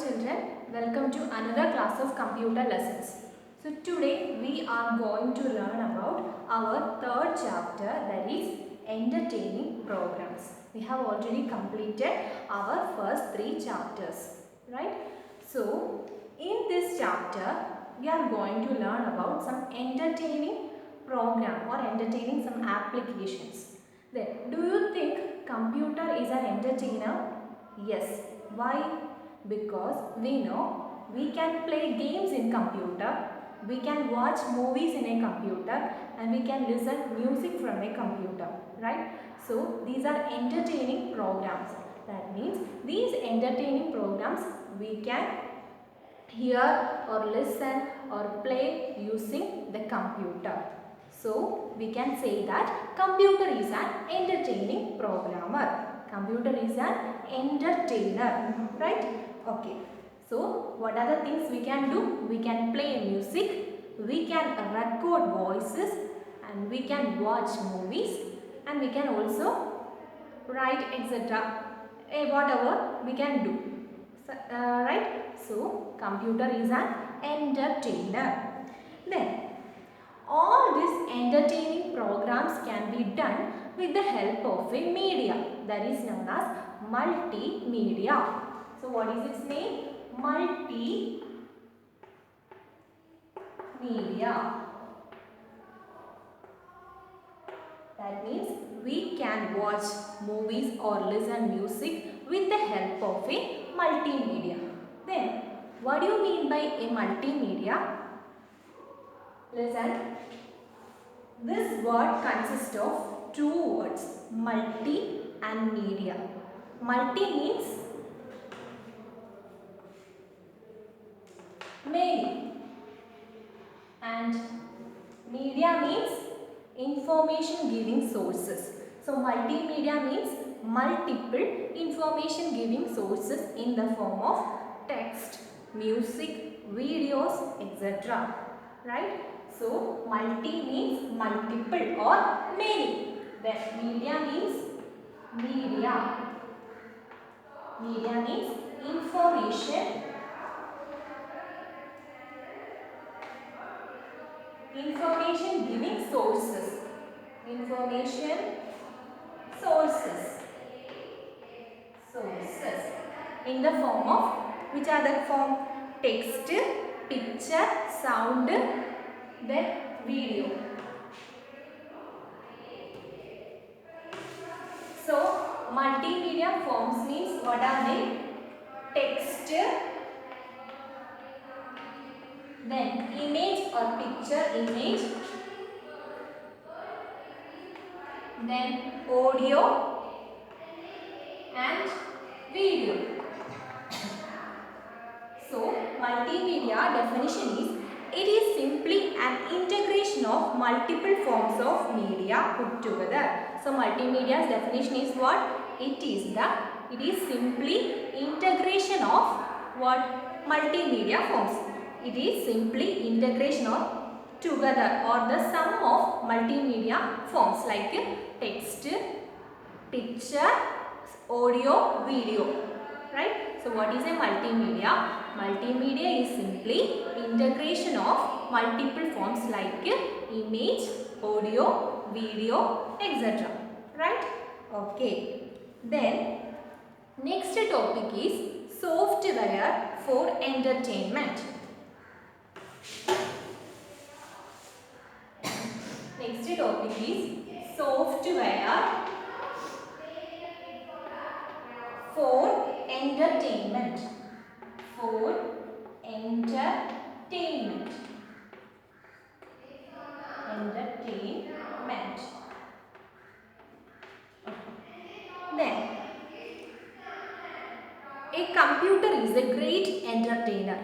children, welcome to another class of computer lessons. So today we are going to learn about our third chapter, that is entertaining programs. We have already completed our first three chapters, right? So in this chapter we are going to learn about some entertaining program or entertaining some applications. Then, do you think computer is an entertainer? Yes. Why? Because we know we can play games in computer, we can watch movies in a computer, and we can listen music from a computer, right? So these are entertaining programs. That means these entertaining programs we can hear or listen or play using the computer. So we can say that computer is an entertaining programmer. Computer is an entertainer, right? Okay. So what are the things we can do? We can play music, we can record voices, and we can watch movies, and we can also write, etc. Whatever we can do. So, right? So computer is an entertainer. Then all these entertaining programs can be done with the help of a media that is known as multimedia. So what is its name? Multimedia. That means we can watch movies or listen music with the help of a multimedia. Then what do you mean by a multimedia? Listen. This word consists of two words, multi and media. Multi means many and media means information giving sources. So multimedia means multiple information giving sources in the form of text, music, videos, etc. Right? So multi means multiple or many. Then media means media. Media means information. Information giving sources. Information sources. Sources. In the form of, which are the form? Text, picture, sound, then video. So multimedia forms means what are they? Text, then image or picture image, then audio and video. So multimedia definition is, it is simply an integration of multiple forms of media put together. So multimedia's definition is what? It is simply integration of what? Multimedia forms. It is simply integration of together or the sum of multimedia forms like text, picture, audio, video. Right? So what is a multimedia? Multimedia is simply integration of multiple forms like image, audio, video, etc. Right? Okay. Then next topic is software for entertainment. Next topic is software for entertainment. For entertainment. Entertainment. Then a computer is a great entertainer.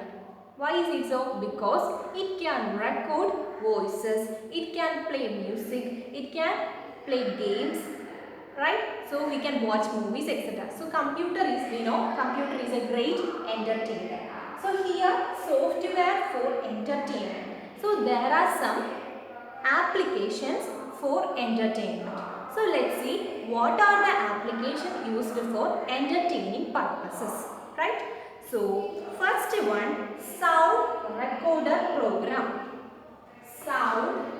Why is it so? Because it can record voices, it can play music, it can play games, right? So we can watch movies, etc. So computer is, we know, computer is a great entertainer. So here software for entertainment. So there are some applications for entertainment. So let's see what are the applications used for entertaining purposes, right? So first one, sound recorder program. Sound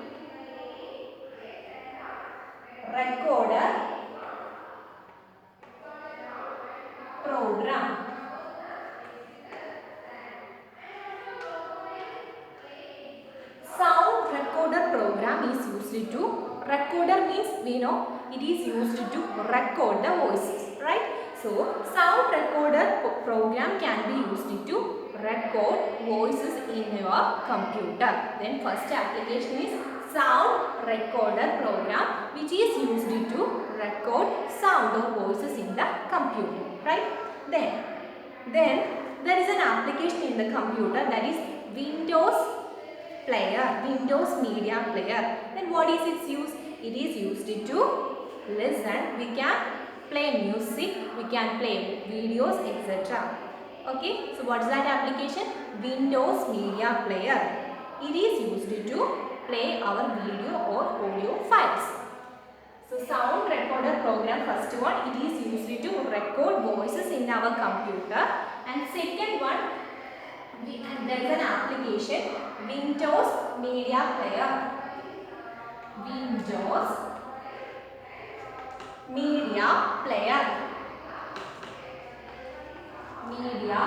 recorder program. Sound recorder program is used to, recorder means we know it is used to record the voices, right? So sound recorder program can be used to record voices in your computer. Then first application is sound recorder program, which is used to record sound or voices in the computer, right? Then there is an application in the computer, that is Windows player, Windows Media Player. Then what is its use? It is used to listen. We can play music, we can play videos, etc. Okay, so what is that application? Windows Media Player. It is used to play our video or audio files. So sound recorder program, first one, it is used to record voices in our computer. And second one, there is an application, Windows Media Player. Windows Media Player. Media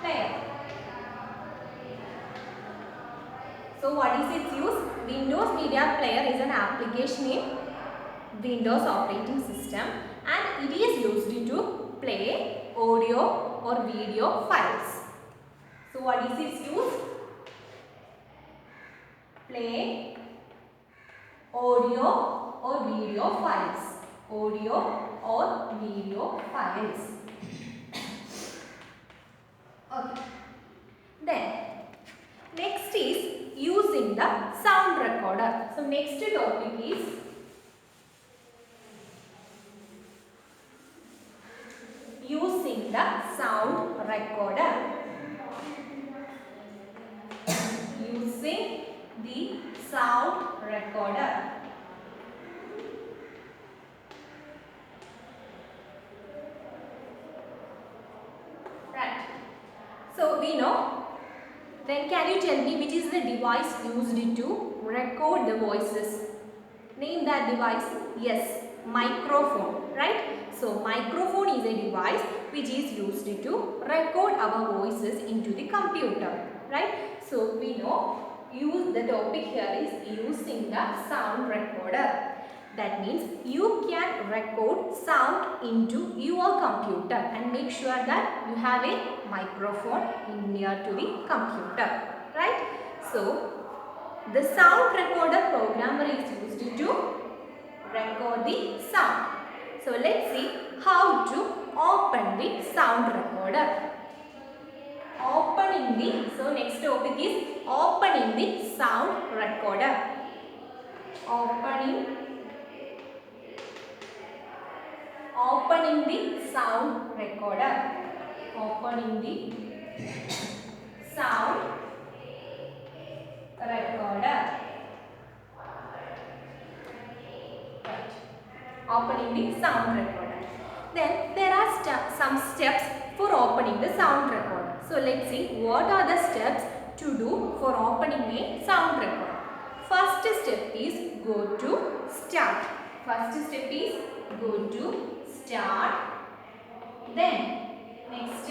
Player. So what is its use? Windows Media Player is an application in Windows operating system, and it is used to play audio or video files. So what is its use? Play audio or video files. Audio or video files. Okay. Then next is using the sound recorder. So next topic is using the sound recorder. Using the sound recorder. Right. So we know. Then can you tell me which is the device used to record the voices? Name that device. Yes, microphone, right? So microphone is a device which is used to record our voices into the computer, right? So we know the topic here is using the sound recorder. That means you can record sound into your computer, and make sure that you have a microphone near to the computer, right? So the sound recorder programmer is used to record the sound. So let's see how to open the sound recorder. Opening the, so next topic is opening the sound recorder. Opening the sound recorder. Opening the sound recorder. Right. Opening the sound recorder. Then there are some steps for opening the sound recorder. So let's see what are the steps to do for opening a sound recorder. First step is go to start. First step is go to start. Then next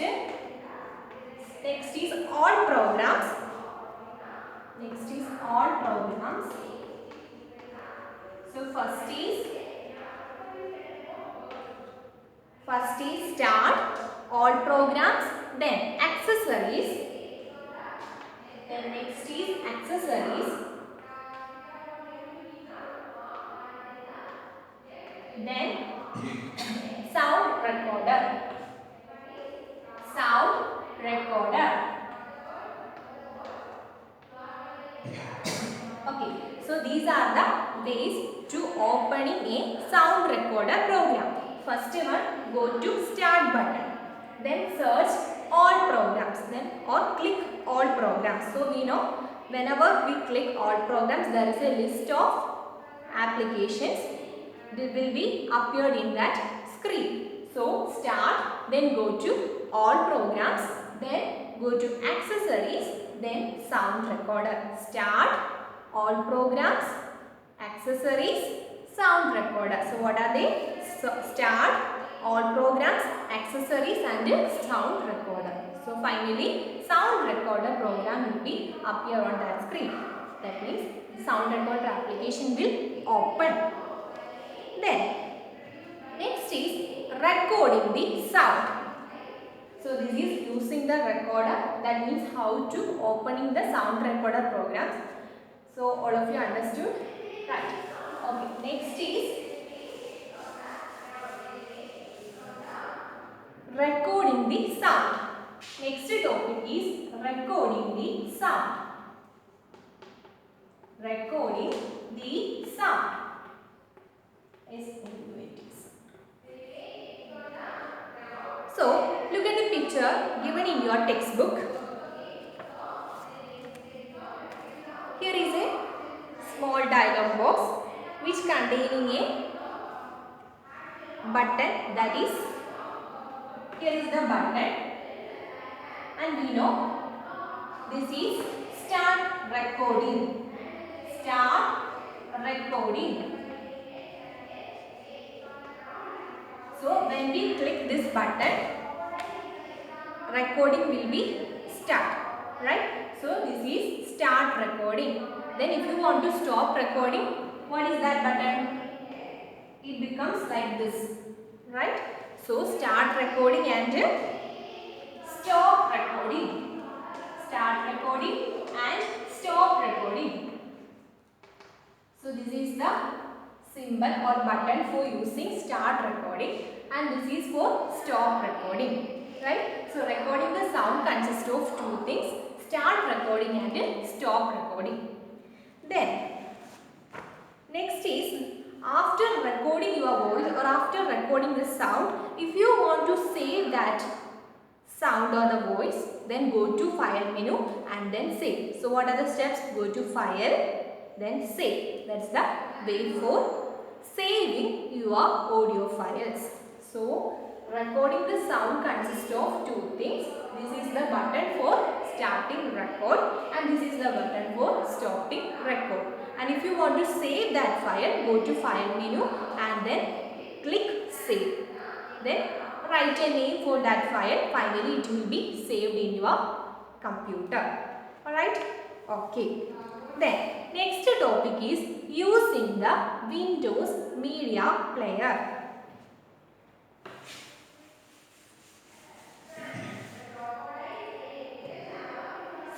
is all programs. Next is all programs. So first is start, all programs, then accessories, then next is accessories, then sound recorder. Sound recorder. Okay, so these are the ways to opening a sound recorder program. First one, go to start button, then search all programs, then or click all programs. So we know whenever we click all programs, there is a list of applications that will be appeared in that screen. So start, then go to all programs, then go to accessories, then sound recorder. Start, all programs, accessories, sound recorder. So what are they? So start, all programs, accessories and sound recorder. So finally sound recorder program will be appear on that screen. That means sound recorder application will open. Then next is recording the sound. So this is using the recorder, that means how to opening the sound recorder programs. So all of you understood? Right. Okay. Next is recording the sound. Next topic is recording the sound. Recording the sound. So look at the picture given in your textbook. Here is a small dialog box which containing a button, that is, here is the button, and we know this is start recording. Start recording. So when we click this button, recording will be start, right? So this is start recording. Then if you want to stop recording, what is that button? It becomes like this, right? So start recording and stop recording. Start recording and stop recording. So this is the symbol or button for using start recording, and this is for stop recording, right? So recording the sound consists of two things: start recording and stop recording. Then next is, after recording your voice or after recording the sound, if you want to save that sound or the voice, then go to file menu and then save. So what are the steps? Go to file, then save. That's the way for saving your audio files. So recording the sound consists of two things. This is the button for starting record and this is the button for stopping record. And if you want to save that file, go to file menu and then click save. Then write a name for that file. Finally it will be saved in your computer. Alright? Okay. Then next topic is using the Windows Media Player.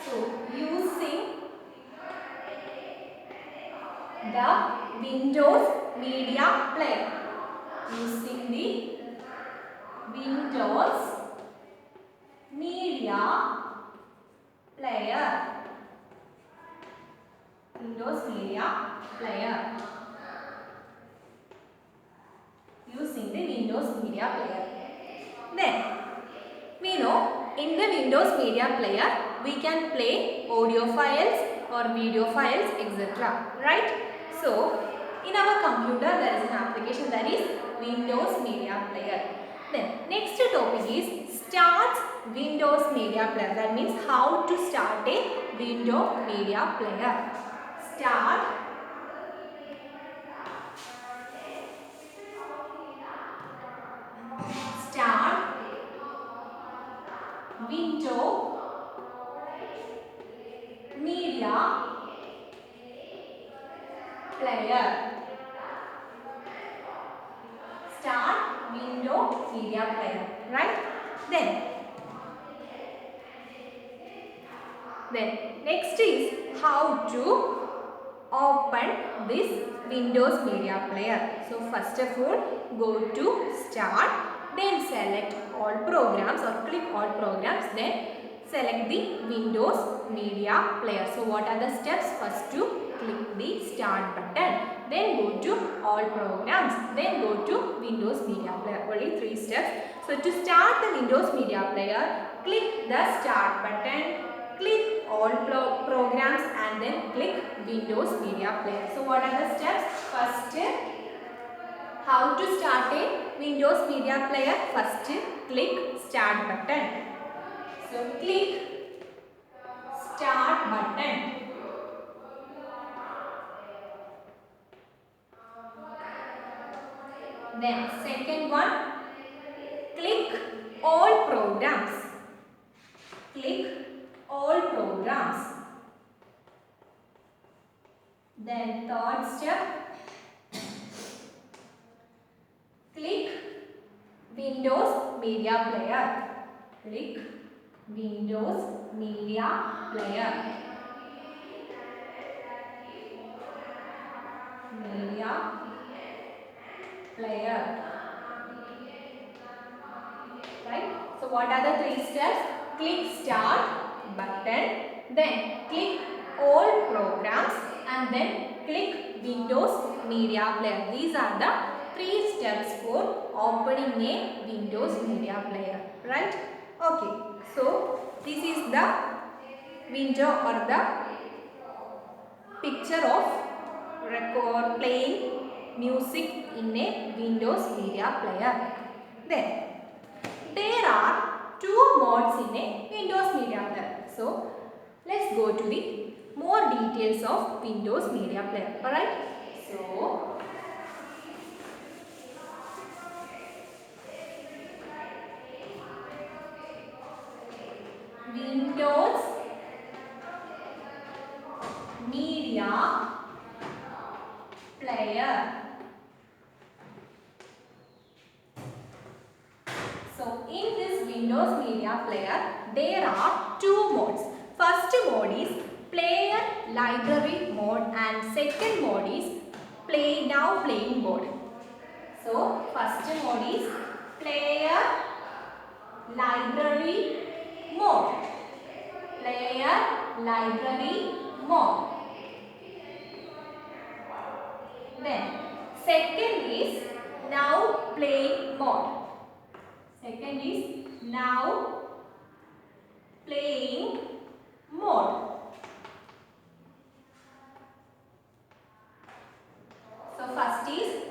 So using the Windows Media Player. Using the Windows Media Player. Windows Media Player. Using the Windows Media Player. Then we know in the Windows Media Player we can play audio files or video files, etc. Right? So in our computer there is an application that is Windows Media Player. Then next topic is start Windows Media Player. That means how to start a Windows Media Player. Start Windows Media Player. Start Windows Media Player, right? Then next is how to open this Windows Media Player. So first of all, go to start, then select all programs or click all programs, then select the Windows Media Player. So what are the steps? First to click the start button, then go to all programs, then go to Windows Media Player. Only 3 steps. So to start the Windows Media Player, click the start button, click all programs and then click Windows Media Player. So what are the steps? First, how to start a Windows Media Player? First, click start button. So click start button. Then second one, click all programs. Click all programs. Then third step, click Windows Media Player. Click Windows Media Player. Media Player. Right? So what are the three steps? Click start button, then click all programs, and then click Windows Media Player. These are the three steps for opening a Windows Media Player. Right? Okay. So this is the window or the picture of playing music in a Windows Media Player. Then there are two modes in a Windows Media Player. So let's go to the more details of Windows Media Player. Alright. So Windows Media Player. So in this Windows Media Player, there are two modes. First mode is Player Library mode and second mode is Now Playing mode. So first mode is Player Library mode. Player Library mode. Then second is Now Playing mode. Second is Now Playing mode. So first is,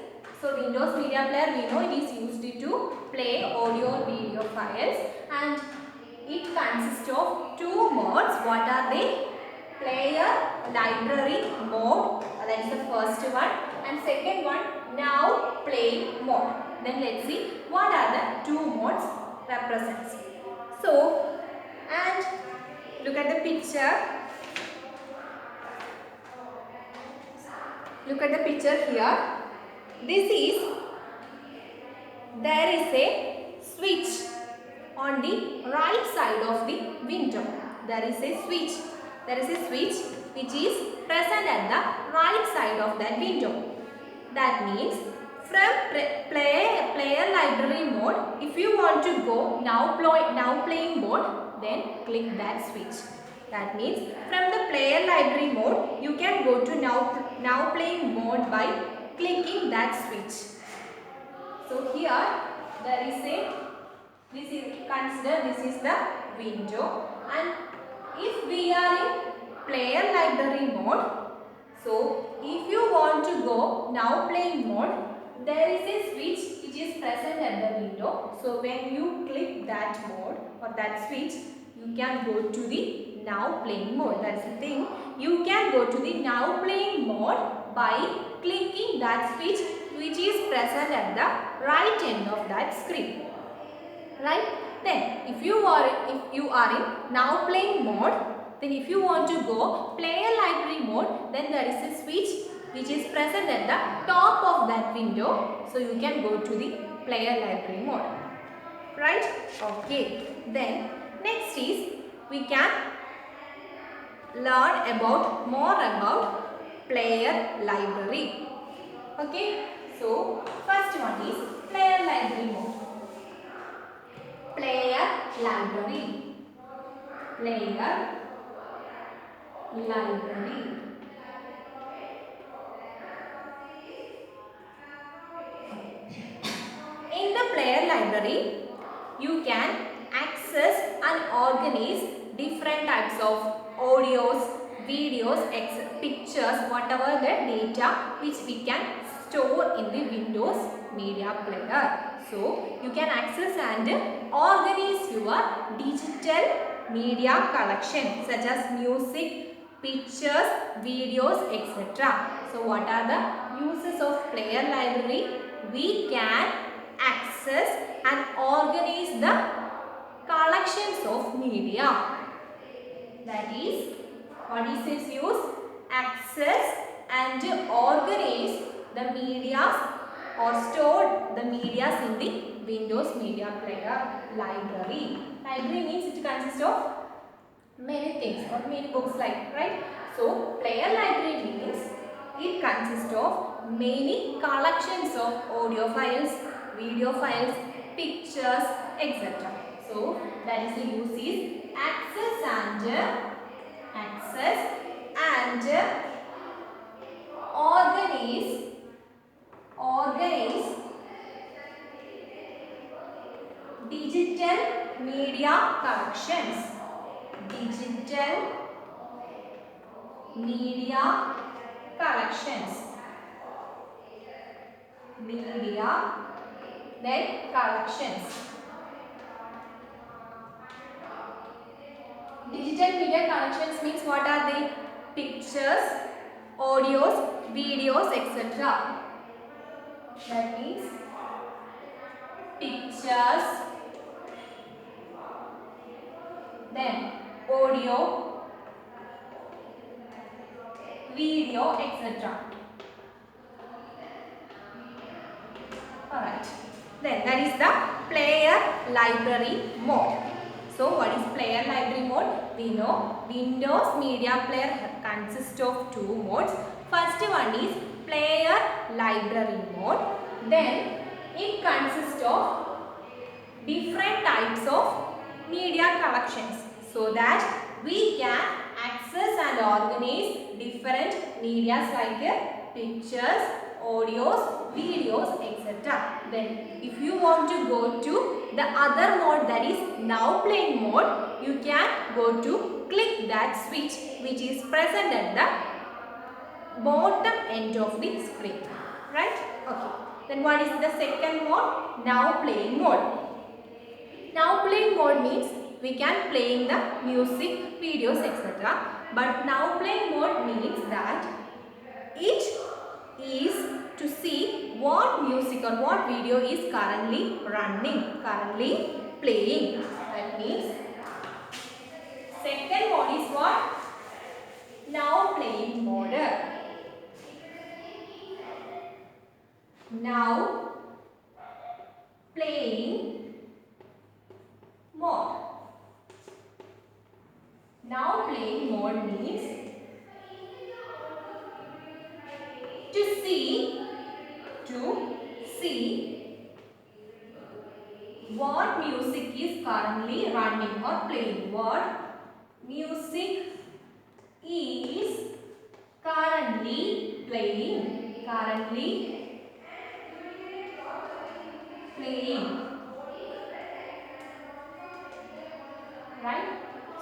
Windows Media Player, we know it is used to play audio or video files, and it consists of two modes. What are they? Player Library mode, that is the first one, and second one Now Playing mode. Then let's see what are the two modes represents. So, and look at the picture. Look at the picture here. There is a switch on the right side of the window. There is a switch which is present at the right side of that window. That means from player library mode, if you want to go now playing mode, then click that switch. That means from the player library mode, you can go to now playing mode by clicking that switch. So here there is consider this is the window, and if we are in player library mode, so if you want to go now playing mode, there is a switch which is present at the window. So when you click that mode or that switch, you can go to the now playing mode. That's the thing. You can go to the now playing mode by clicking that switch which is present at the right end of that screen. Right? Then if you are in now playing mode, then if you want to go player library mode, then there is a switch which is present at the top of that window. So you can go to the player library mode. Right? Okay. Then next is we can learn more about player library. Okay. So first one is player library mode. Player library. Player library. In the player library, you can access and organize different types of audios, videos, pictures, whatever the data which we can store in the Windows Media Player. So you can access and organize your digital media collection such as music, pictures, videos, etc. So what are the uses of player library? We can access and organize the collections of media. That is, what is its use? Access and organize the medias or store the medias in the Windows Media Player library. Library means it consists of many things or many books like, right? So player library means it consists of many collections of audio files, video files, pictures, etc. So that is the use is access and organize digital media collections. Digital media collections. Media, then collections. Digital media collections means what are they? Pictures, audios, videos, etc. That means pictures, then audio, video, etc. Alright. Then that is the player library mode. So what is player library mode? We know Windows Media Player consists of two modes. First one is player library mode. Then it consists of different types of media collections so that we can access and organize different medias like pictures, audios, videos, etc. Then if you want to go to the other mode, that is now playing mode, you can go to click that switch which is present at the bottom end of the screen, right? Okay. Then what is the second mode? Now playing mode. Now playing mode means we can playing the music, videos, etc. But now playing mode means that it is to see what music or what video is currently running, currently playing. That means second mode is what? Now playing mode. Now playing mode. Now playing mode means to see what music is currently running or playing. What music is currently playing. Right?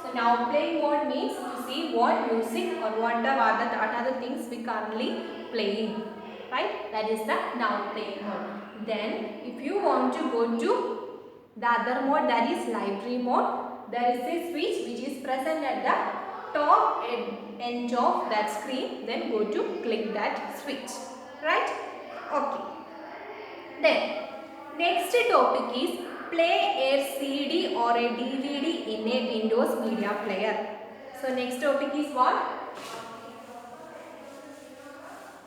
So now playing mode means to see what music or what are the things we currently playing. Right? That is the now playing mode. Then if you want to go to the other mode, that is library mode, there is a switch which is present at the top end of that screen. Then go to click that switch. Right? Okay. Then next topic is play a CD or a DVD in a Windows Media Player. So next topic is what?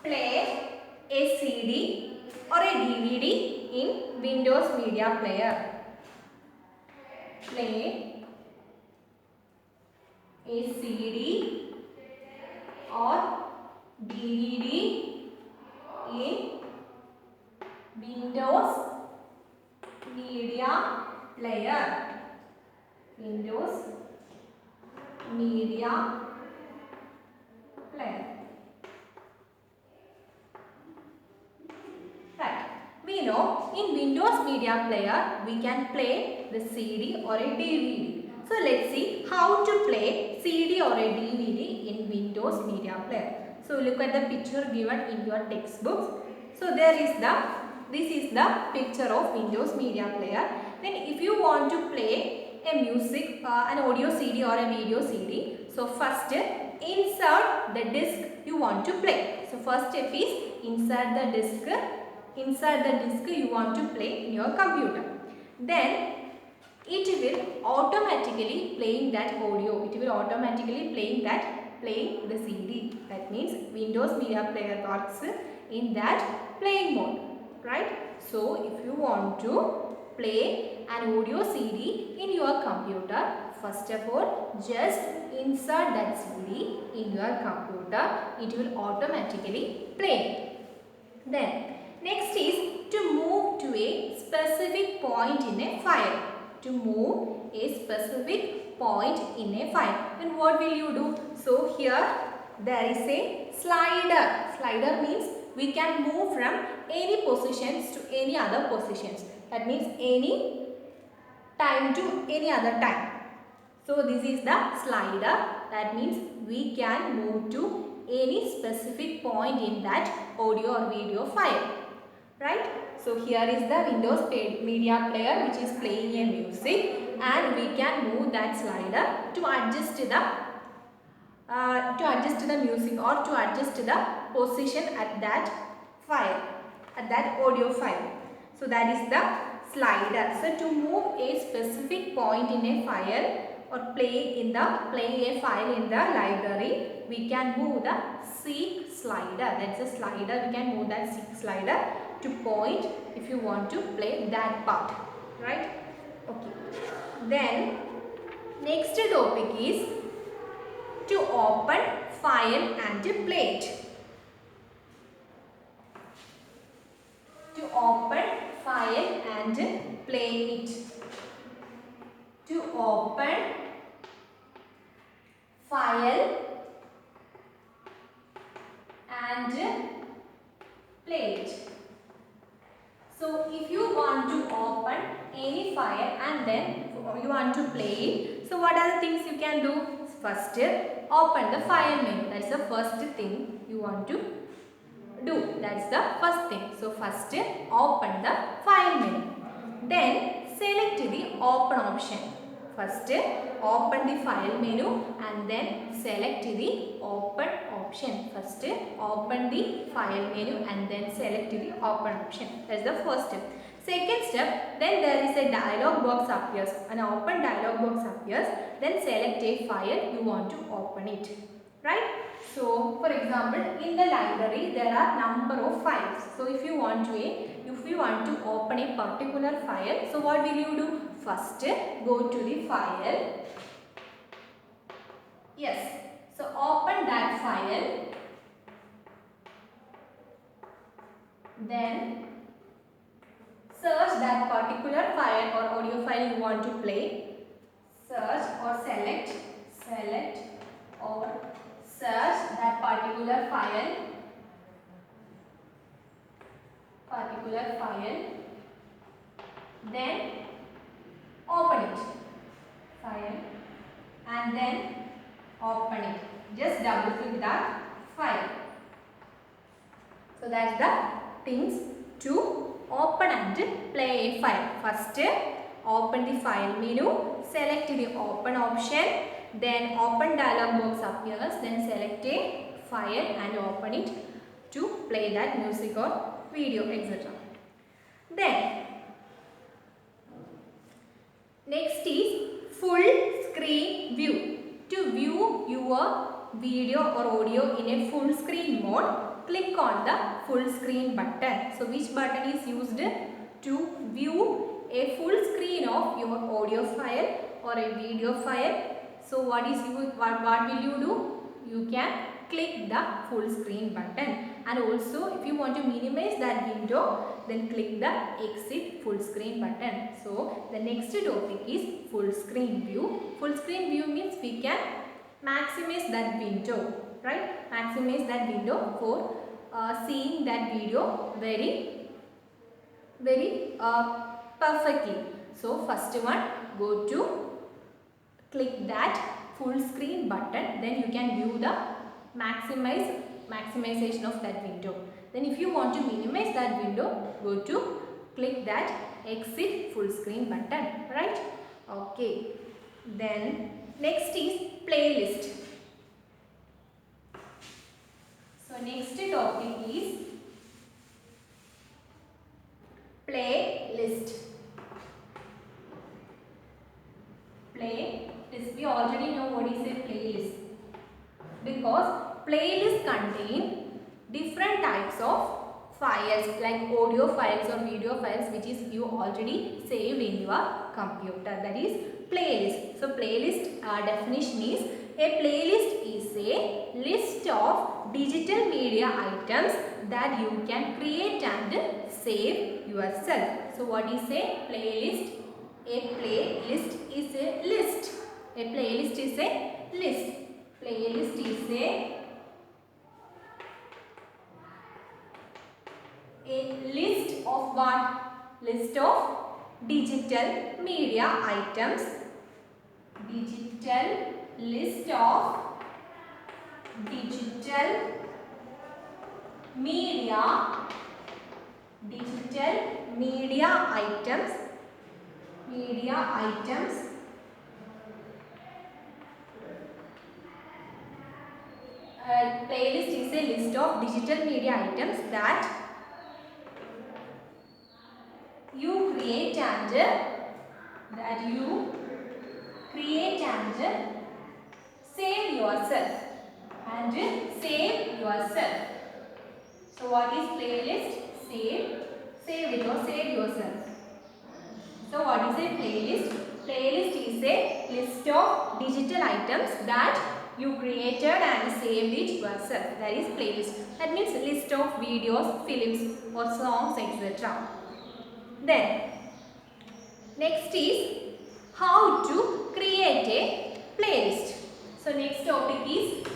Play a CD or a DVD in Windows Media Player. Play a CD or DVD in Windows Media Player. Windows Media Player. Right. We know in Windows Media Player we can play the CD or a DVD. So let's see how to play CD or a DVD in Windows Media Player. So look at the picture given in your textbooks. So there is the This is the picture of Windows Media Player. Then if you want to play a music, an audio CD or a video CD, so first insert the disc you want to play. So first step is insert the disc you want to play in your computer. Then it will automatically playing that audio. It will automatically playing the CD. That means Windows Media Player works in that playing mode, right? So if you want to play an audio CD in your computer, first of all just insert that CD in your computer. It will automatically play. Then next is to move to a specific point in a file. To move a specific point in a file. Then what will you do? So here there is a slider. Slider means we can move from any positions to any other positions. That means any time to any other time. So this is the slider. That means we can move to any specific point in that audio or video file. Right? So here is the Windows Media Player which is playing a music, and we can move that slider to adjust the music or to adjust the position at that file, at that audio file. So that is the slider. So to move a specific point in a file or playing a file in the library, we can move the seek slider. That's a slider. We can move that seek slider to point if you want to play that part, right? Okay. Then next topic is to open file and play it. To open file and play it. To open file and play it. So if you want to open any file and then you want to play it, so what are the things you can do? First, open the file menu. That's the first thing you want to do. That's the first thing. So first, open the file menu. Then select the open option. First, open the file menu and then select the open option. First, open the file menu and then select the open option. That's the first step. Second step, then there is a dialog box appears. An open dialog box appears. Then select a file you want to open it. Right? So, for example, in the library there are number of files. So, if you want to open a particular file, so what will you do? First, go to the file. Yes. So, open that file. Then search that particular file or audio file you want to play. Search or select or search that particular file. Then open it. File and then open it. Just double click that file. So that's the things to open and play a file. First, open the file menu, select the open option, then open dialog box appears, then select a file and open it to play that music or video, etc. Then next is full screen view. To view your video or audio in a full screen mode, click on the full screen button. So which button is used to view a full screen of your audio file or a video file? So what will you do? You can click the full screen button, and also if you want to minimize that window, then click the exit full screen button. So the next topic is full screen view. Full screen view means we can maximize that window, right? Maximize that window for seeing that video very perfectly. So first one, go to click that full screen button, then you can view the maximization of that window. Then if you want to minimize that window, go to click that exit full screen button, right? Okay. Then next is playlist. So next topic is playlist. Playlist. We already know what is a playlist, because playlist contain different types of files like audio files or video files which is you already saved in your computer. That is playlist. So playlist definition is a playlist is a list of digital media items that you can create and save yourself. So what is a playlist? A playlist is a list. A playlist is a list. Playlist is a list of what? List of digital media items. Digital list of digital media. Digital media items. Media items. Playlist is a list of digital media items that you create and save yourself. So what is playlist? Save it or save yourself. So what is a playlist? Playlist is a list of digital items that you created and saved it yourself. That is playlist. That means list of videos, films or songs, etc. Then next is how to create a playlist. So next topic is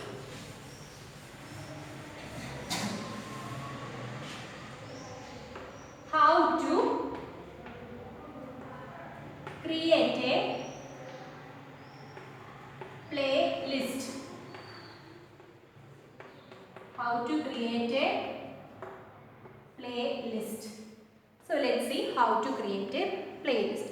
how to create a playlist. How to create a playlist. So let's see how to create a playlist.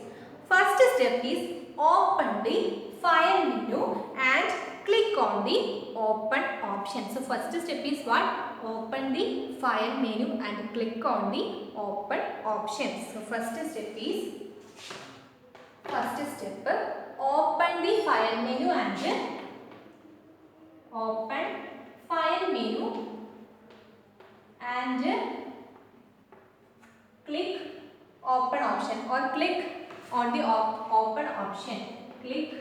First step is open the file menu and click on the open option. So first step is what? Open the file menu and click on the open options. So first step open the file menu and open file menu and click open option or click on the open option. Click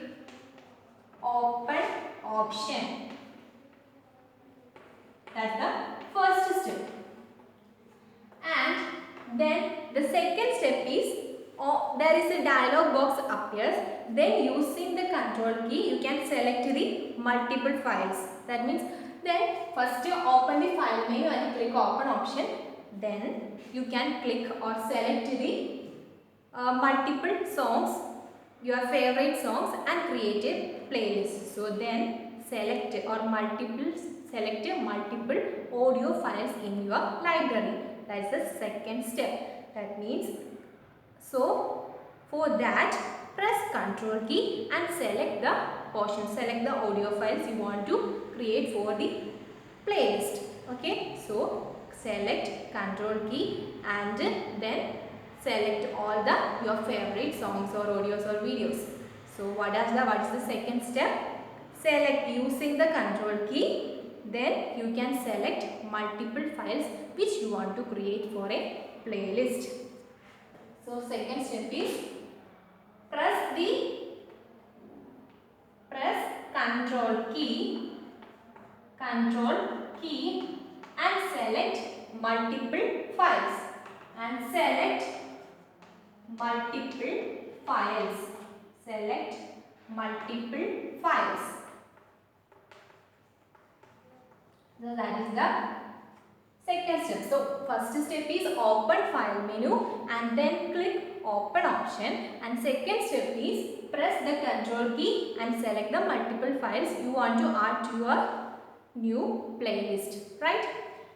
open option. That's the first step. And then the second step is there is a dialog box appears. Then using the control key you can select the multiple files. That means then first you open the file menu and click open option. Then you can click or select the multiple songs, your favorite songs, and create a playlist. So then select multiple audio files in your library. That is the second step. That means, so for that press Ctrl key and select the portion, select the audio files you want to create for the playlist. Okay, so select Ctrl key and then select all your favorite songs or audios or videos. So what is the second step? Select using the Ctrl key. Then you can select multiple files which you want to create for a playlist. So second step is press Ctrl key and select multiple files Select multiple files. So that is the second step. So first step is open file menu and then click open option, and second step is press the Ctrl key and select the multiple files you want to add to your new playlist, right?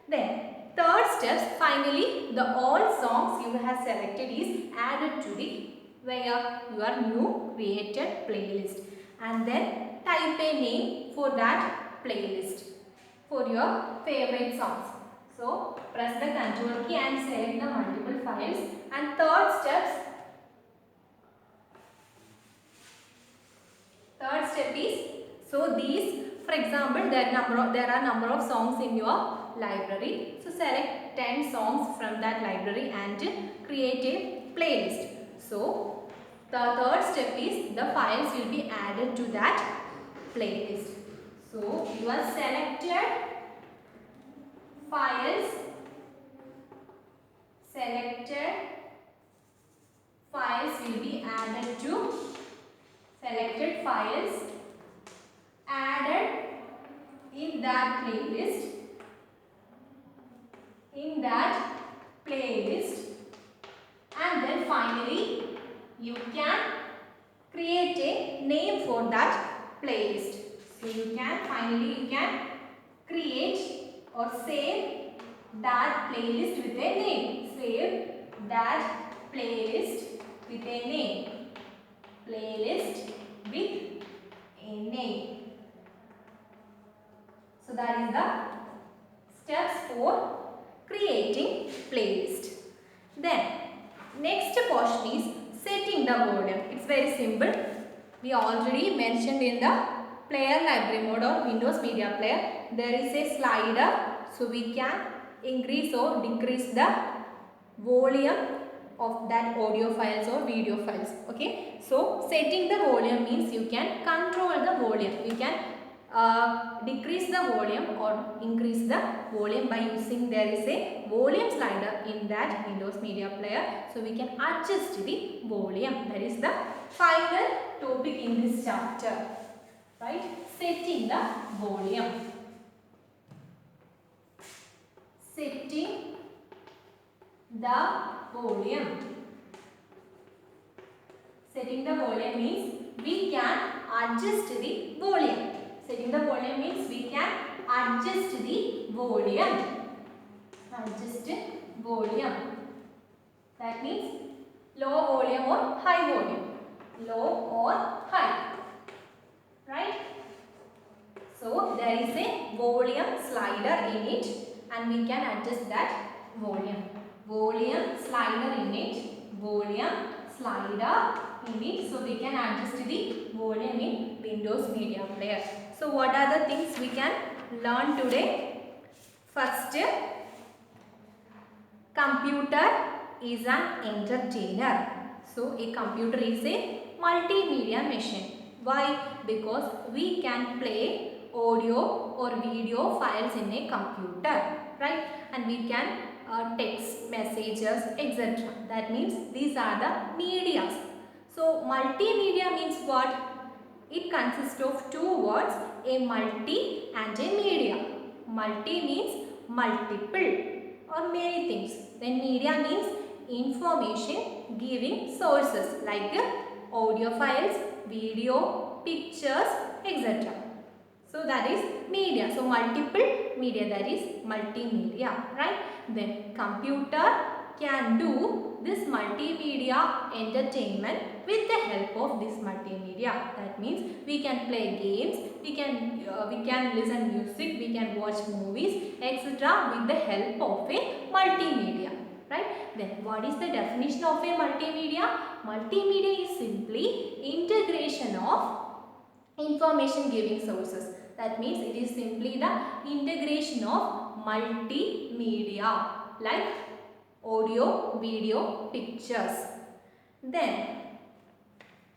Then third steps, finally the all songs you have selected is added to the where your new created playlist, and then type a name for that playlist for your favorite songs. So press the control key and select the multiple files, and third step is, so these, for example, there are number of songs in your library. So select 10 songs from that library and create a playlist. So the third step is the files will be added to that playlist. So your selected files will be added to selected files added in that playlist, and then finally you can create a name for that playlist. So you can create or save that playlist with a name. Save that playlist with a name. Playlist with a name. So that is the steps for creating playlist. Then next portion is setting the volume. It's very simple. We already mentioned in the player library mode or Windows Media Player, there is a slider, so we can increase or decrease the volume of that audio files or video files. Okay, so setting the volume means you can control the volume. You can decrease the volume or increase the volume by using, there is a volume slider in that Windows Media Player, so we can adjust the volume. That is the final topic in this chapter, right? Setting the volume. Setting the volume. Setting the volume means we can adjust the volume. Setting the volume means we can adjust the volume. Adjust volume. That means low volume or high volume. Low or high. Right? So there is a volume slider in it and we can adjust that volume. Volume slider in it. Volume slider in it. So we can adjust the volume in Windows Media Player. So what are the things we can learn today? First, computer is an entertainer. So a computer is a multimedia machine. Why? Because we can play audio or video files in a computer, right? And we can text messages, etc. That means these are the medias. So multimedia means what? It consists of two words, a multi and a media. Multi means multiple or many things. Then media means information giving sources like audio files, video, pictures, etc. So that is media. So multiple media, that is multimedia, right? Then computer can do this multimedia entertainment with the help of this multimedia. That means we can play games, we can listen music, we can watch movies, etc. with the help of a multimedia, right? Then what is the definition of a multimedia? Multimedia is simply integration of information giving sources. That means it is simply the integration of multimedia like audio, video, pictures. Then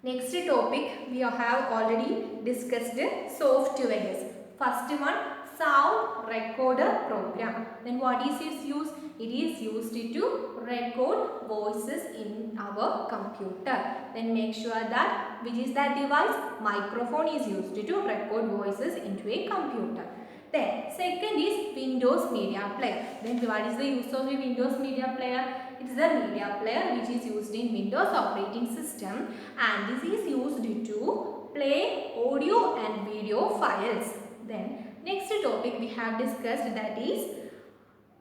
next topic we have already discussed softwares. First one, sound recorder program. Then what is its use? It is used to record voices in our computer. Then make sure that which is that device? Microphone is used to record voices into a computer. Then second is Windows Media Player. Then what is the use of a Windows Media Player? It is a media player which is used in Windows operating system, and this is used to play audio and video files. Then next topic we have discussed, that is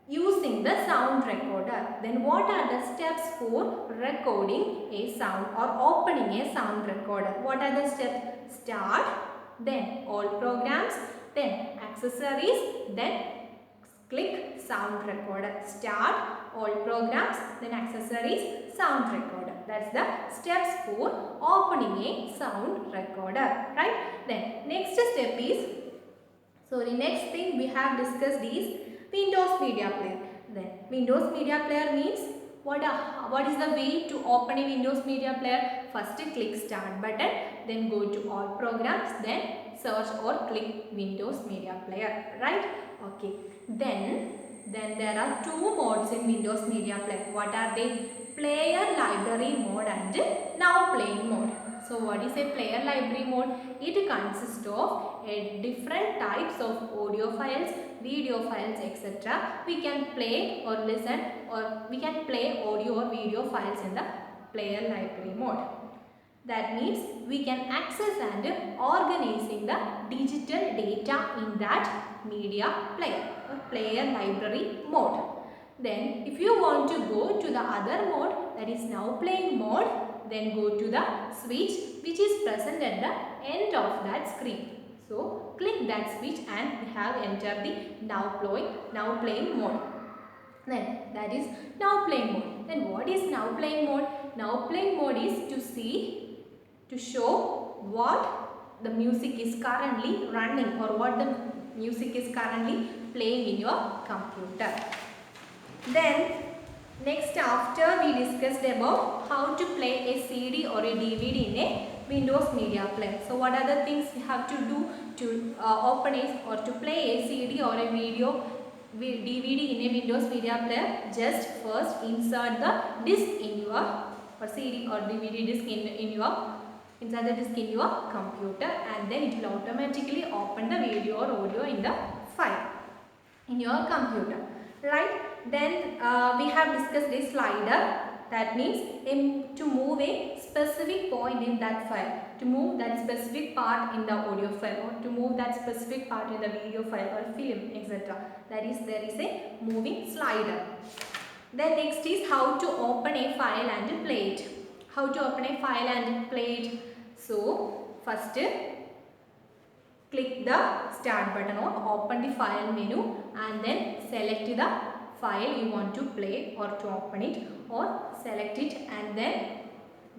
using the sound recorder. Then what are the steps for recording a sound or opening a sound recorder? What are the steps? Start, then all programs, then accessories, then click sound recorder. Start, all programs, then accessories, sound recorder. That's the steps for opening a sound recorder, right? Then next step is, so the next thing we have discussed is Windows Media Player. Then Windows Media Player means what is the way to open a Windows Media Player? First click start button, then go to all programs, then search or click Windows Media Player, right? Okay. Then there are two modes in Windows Media Player. What are they? Player library mode and now playing mode. So what is a player library mode? It consists of different types of audio files, video files, etc. We can play or listen, or we can play audio or video files in the player library mode. That means we can access and organizing the digital data in that media player or player library mode. Then if you want to go to the other mode, that is now playing mode, then go to the switch which is present at the end of that screen. So click that switch and we have entered the now playing mode. Then that is now playing mode. Then what is now playing mode? Now playing mode is to show what the music is currently running or what the music is currently playing in your computer. Then next, after we discussed about how to play a CD or a DVD in a Windows Media Player. So what are the things you have to do to open it or to play a CD or a DVD in a Windows Media Player? Just first insert the disc in your or CD or DVD disc inside the disc in your computer, and then it will automatically open the video or audio in the file in your computer, right? Then we have discussed a slider. That means to move a specific point in that file, to move that specific part in the audio file, or to move that specific part in the video file or film, etc. That is, there is a moving slider. Then next is how to open a file and play it. How to open a file and play it. So first click the start button or open the file menu and then select the file you want to play or to open it, or select it and then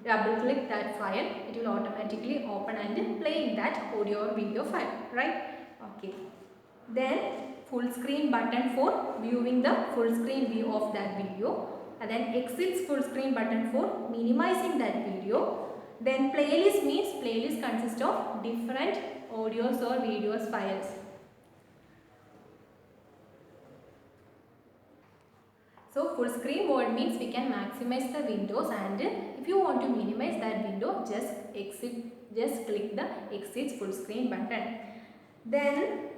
double click that file. It will automatically open and play in that audio or video file, right? Okay. Then full screen button for viewing the full screen view of that video, and then exit full screen button for minimizing that video. Then playlist means playlist consists of different audios or videos files. So full screen mode means we can maximize the windows, and if you want to minimize that window, just click the exit full screen button. Then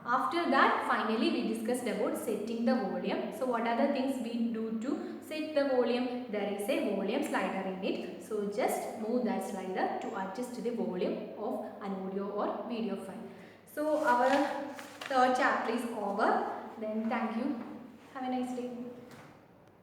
after that, finally we discussed about setting the volume. So what are the things we do to set the volume? There is a volume slider in it. So just move that slider to adjust the volume of an audio or video file. So our third chapter is over. Then thank you. Have a nice day.